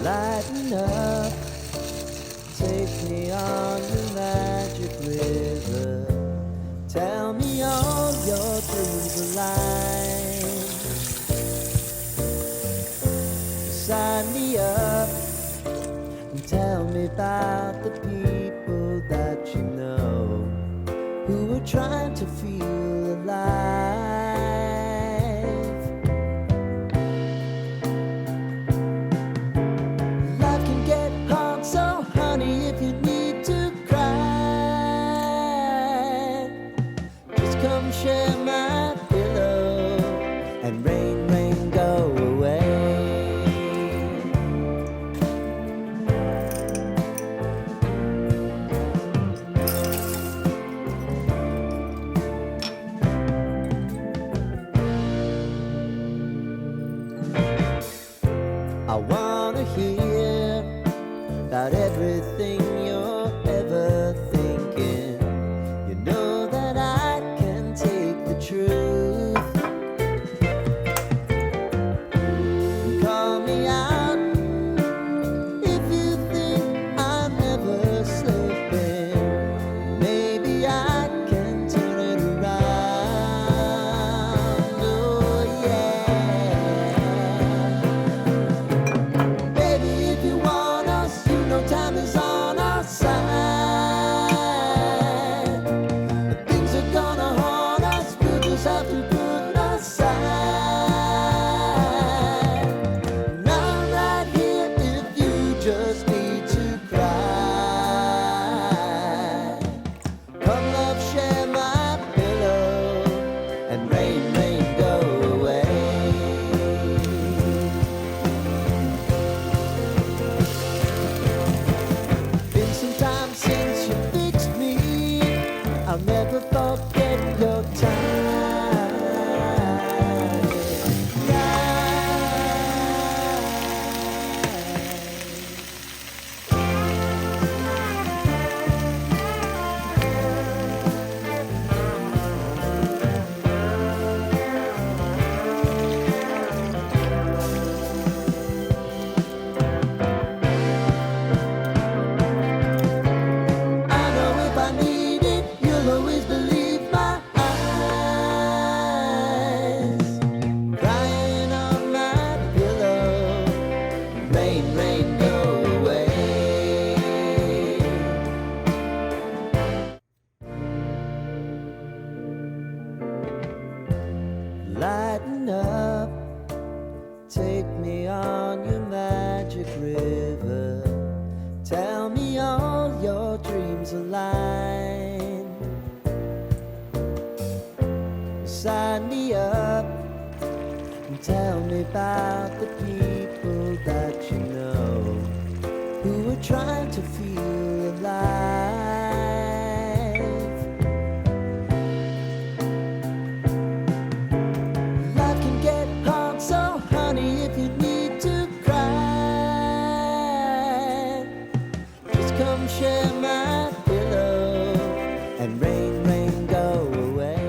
Lighten up, take me on the magic river. Tell me all your dreams align. Sign me up and tell me about the people that you know who are trying to feel alive. Life can get hard, so honey, if you need to cry, just come share my pillow and rain, rain, go away. I wanna hear about everything you're ever thinking. You know that I can take the truth. And call me out if you think I'm never slipping. Maybe I can turn it around. Oh yeah. Baby, if you want us, you know time is on our side. But things are gonna haunt us, we'll just have to put aside. And I'm right here if you just need to cry. Come love, share my pillow, and rain, rain, go away. Been some time since you fixed me. I'll never forget your time. I know if I need it, you'll always believe my eyes. Crying on my pillow, rain, rain, go away. Lighten up, take me on your magic river. Tell me all your dreams align. Sign me up and tell me about the people that you know who are trying to feel alive. Life can get hard, so honey, if you need to cry, just come share my pillow and rain, rain, go away.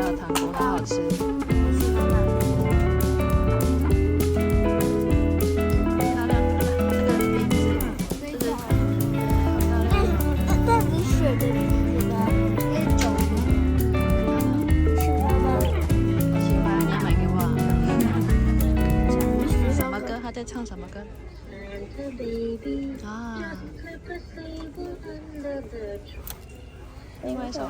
的糖果，很好吃。漂亮，这个瓶子，这个好漂亮。那你选的瓶子呢？那种是妈妈我喜欢，你要买给我啊？什么歌？他在唱什么歌？啊，另外一首。